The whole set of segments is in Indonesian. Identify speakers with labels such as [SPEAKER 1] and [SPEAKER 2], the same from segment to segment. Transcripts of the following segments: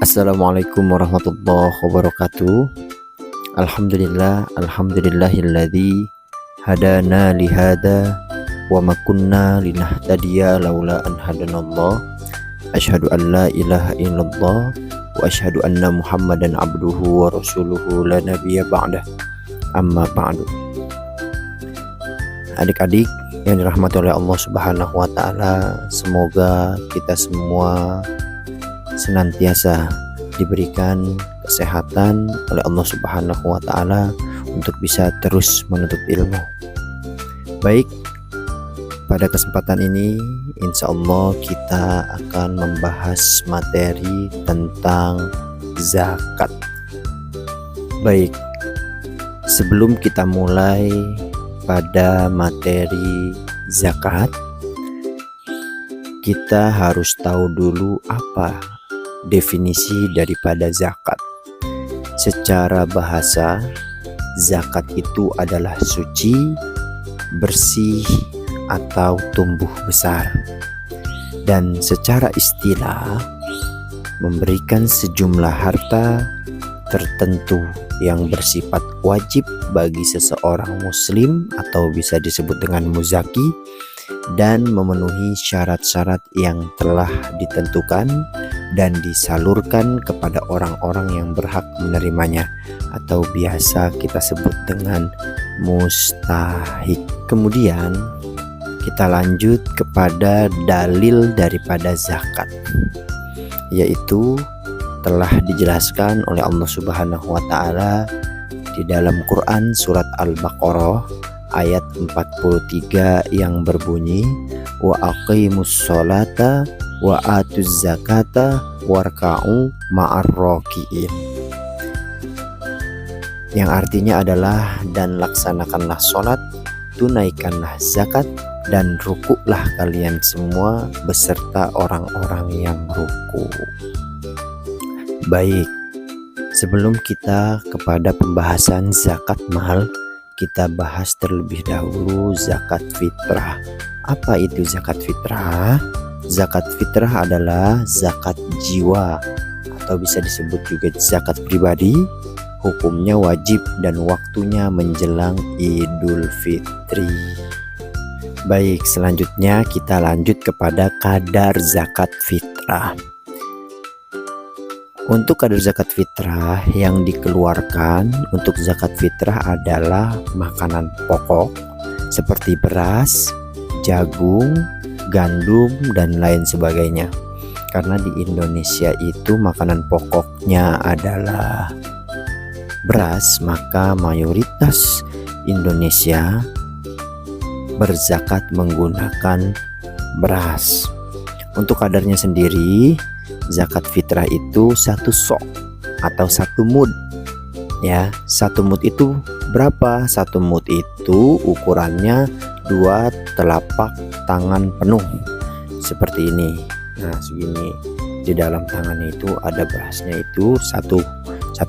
[SPEAKER 1] Assalamualaikum warahmatullahi wabarakatuh. Alhamdulillahilladzi hadana lihada wa ma kunna linahtadiya laula an hadanallah. Asyhadu an la ilaha illallah wa asyhadu anna Muhammadan abduhu wa rasuluhu la nabiyya ba'dah. Amma ba'du. Adik-adik yang dirahmati oleh Allah Subhanahu wa taala, semoga kita semua senantiasa diberikan kesehatan oleh Allah Subhanahu wa taala untuk bisa terus menuntut ilmu. Baik, pada kesempatan ini insya Allah kita akan membahas materi tentang zakat. Baik, sebelum kita mulai pada materi zakat, kita harus tahu dulu apa definisi daripada zakat. Secara bahasa, zakat itu adalah suci, bersih, atau tumbuh besar. Dan secara istilah, memberikan sejumlah harta tertentu yang bersifat wajib bagi seseorang muslim atau bisa disebut dengan muzaki, dan memenuhi syarat-syarat yang telah ditentukan dan disalurkan kepada orang-orang yang berhak menerimanya atau biasa kita sebut dengan mustahik. Kemudian kita lanjut kepada dalil daripada zakat, yaitu telah dijelaskan oleh Allah Subhanahu wa taala di dalam Quran surat Al-Baqarah ayat 43 yang berbunyi wa aqimus sholata wa atuz zakata warka'u ma'ar raki'in, yang artinya adalah dan laksanakanlah sholat, tunaikanlah zakat, dan rukuklah kalian semua beserta orang-orang yang ruku. Baik, sebelum kita kepada pembahasan zakat mal, kita bahas terlebih dahulu zakat fitrah. Apa itu zakat fitrah? Zakat fitrah adalah zakat jiwa atau bisa disebut juga zakat pribadi. Hukumnya wajib dan waktunya menjelang Idul Fitri. Baik, selanjutnya kita lanjut kepada kadar zakat fitrah. Untuk kadar zakat fitrah yang dikeluarkan untuk zakat fitrah adalah makanan pokok seperti beras, jagung, gandum, dan lain sebagainya. Karena di Indonesia itu makanan pokoknya adalah beras, maka mayoritas Indonesia berzakat menggunakan beras. Untuk kadarnya sendiri, zakat fitrah itu 1 sok atau 1 mud. Ya, 1 mud itu berapa? 1 mud itu ukurannya 2 telapak tangan penuh seperti ini. Nah, segini. Di dalam tangannya itu ada berasnya itu satu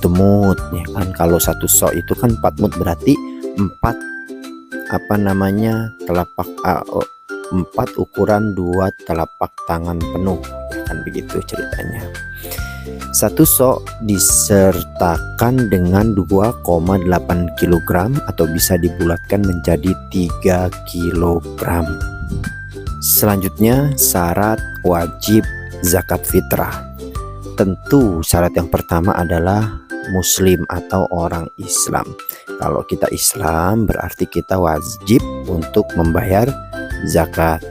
[SPEAKER 1] mud ya kan. Kalau 1 sok itu kan 4 mud, berarti 4 telapak 4 ukuran 2 telapak tangan penuh ya kan, begitu ceritanya. 1 sok disertakan dengan 2,8 kg atau bisa dibulatkan menjadi 3 kg. Selanjutnya syarat wajib zakat fitrah. Tentu syarat yang pertama adalah muslim atau orang Islam. Kalau kita Islam berarti kita wajib untuk membayar zakat.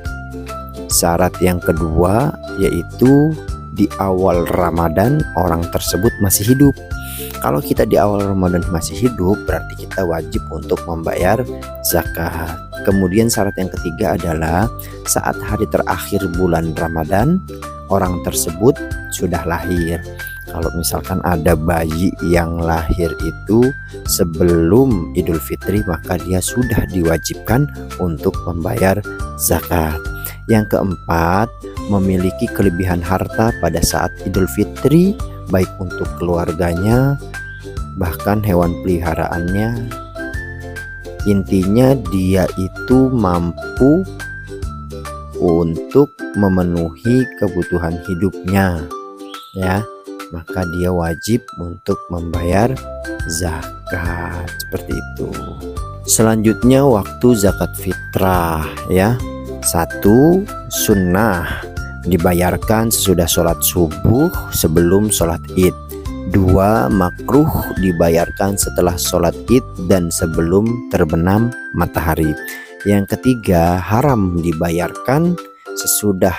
[SPEAKER 1] Syarat yang kedua yaitu di awal Ramadan orang tersebut masih hidup. Kalau kita di awal Ramadan masih hidup berarti kita wajib untuk membayar zakat. Kemudian syarat yang ketiga adalah saat hari terakhir bulan Ramadan orang tersebut sudah lahir. Kalau misalkan ada bayi yang lahir itu sebelum Idul Fitri, maka dia sudah diwajibkan untuk membayar zakat. Yang keempat, memiliki kelebihan harta pada saat Idul Fitri, baik untuk keluarganya, bahkan hewan peliharaannya. Intinya dia itu mampu untuk memenuhi kebutuhan hidupnya, ya. maka dia wajib untuk membayar zakat, seperti itu. Selanjutnya waktu zakat fitrah ya. 1. Sunnah, dibayarkan sesudah sholat subuh sebelum sholat id. 2. Makruh, dibayarkan setelah sholat id dan sebelum terbenam matahari. Yang ketiga, haram, dibayarkan sesudah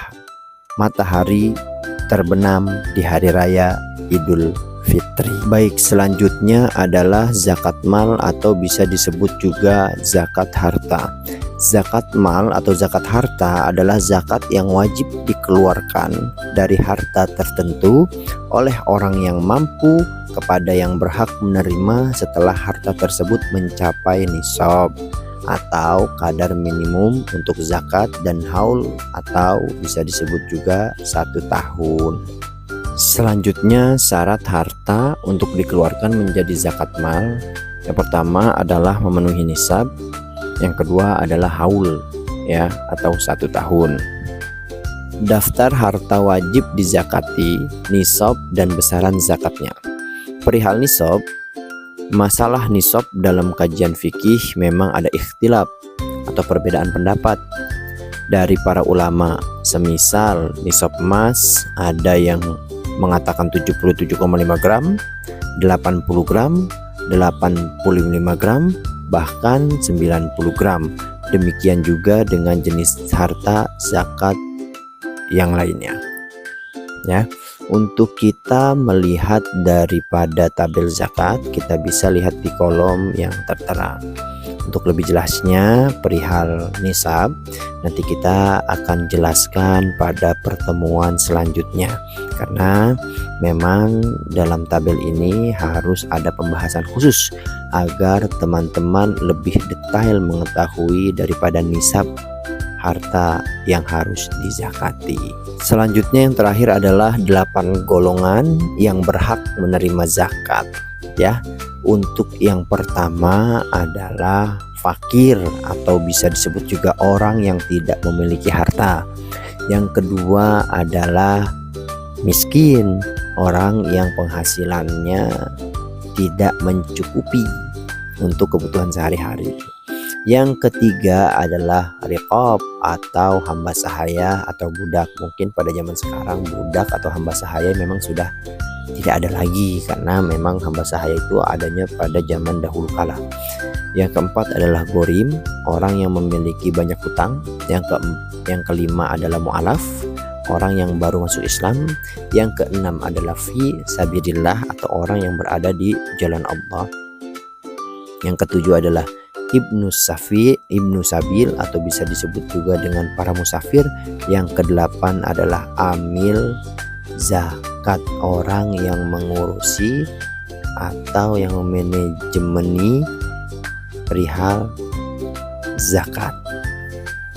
[SPEAKER 1] matahari terbenam di hari raya Idul Fitri. Baik, selanjutnya adalah zakat mal atau bisa disebut juga zakat harta. Zakat mal atau zakat harta adalah zakat yang wajib dikeluarkan dari harta tertentu oleh orang yang mampu kepada yang berhak menerima setelah harta tersebut mencapai nisab atau kadar minimum untuk zakat dan haul atau bisa disebut juga 1 tahun. Selanjutnya syarat harta untuk dikeluarkan menjadi zakat mal. Yang pertama adalah memenuhi nisab, yang kedua adalah haul ya atau 1 tahun. Daftar harta wajib dizakati, nisab dan besaran zakatnya. Perihal nisab, masalah nisab dalam kajian fikih memang ada ikhtilaf atau perbedaan pendapat dari para ulama. Semisal nisab emas ada yang mengatakan 77,5 gram, 80 gram, 85 gram, bahkan 90 gram. Demikian juga dengan jenis harta zakat yang lainnya. Ya, untuk kita melihat daripada tabel zakat, kita bisa lihat di kolom yang tertera. Untuk lebih jelasnya perihal nisab, nanti kita akan jelaskan pada pertemuan selanjutnya. Karena memang dalam tabel ini harus ada pembahasan khusus agar teman-teman lebih detail mengetahui daripada nisab harta yang harus dizakati. Selanjutnya yang terakhir adalah 8 golongan yang berhak menerima zakat ya. Untuk yang pertama adalah fakir atau bisa disebut juga orang yang tidak memiliki harta. Yang kedua adalah miskin, orang yang penghasilannya tidak mencukupi untuk kebutuhan sehari-hari. Yang ketiga adalah riqab atau hamba sahaya atau budak. Mungkin pada zaman sekarang budak atau hamba sahaya memang sudah tidak ada lagi, karena memang hamba sahaya itu adanya pada zaman dahulu kala. Yang keempat adalah gorim, orang yang memiliki banyak hutang. Yang kelima adalah mu'alaf, orang yang baru masuk Islam. Yang keenam adalah fi sabilillah atau orang yang berada di jalan Allah. Yang ketujuh adalah ibnu sabil atau bisa disebut juga dengan para musafir. Yang kedelapan adalah amil zakat, orang yang mengurusi atau yang memanajemeni perihal zakat.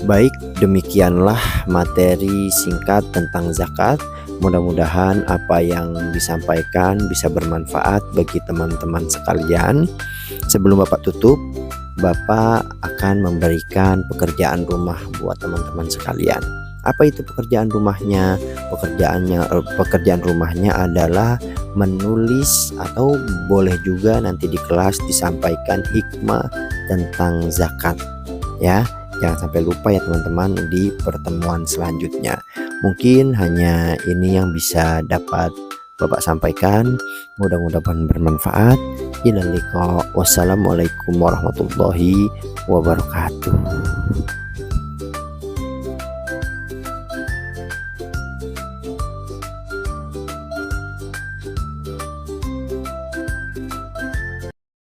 [SPEAKER 1] Baik, demikianlah materi singkat tentang zakat. Mudah-mudahan apa yang disampaikan bisa bermanfaat bagi teman-teman sekalian. Sebelum Bapak tutup, Bapak akan memberikan pekerjaan rumah buat teman-teman sekalian. Apa itu pekerjaan rumahnya? Pekerjaan rumahnya adalah menulis atau boleh juga nanti di kelas disampaikan hikmah tentang zakat ya. Jangan sampai lupa ya teman-teman di pertemuan selanjutnya. Mungkin hanya ini yang bisa dapat Bapak sampaikan. Mudah-mudahan bermanfaat. Wassalamualaikum warahmatullahi wabarakatuh.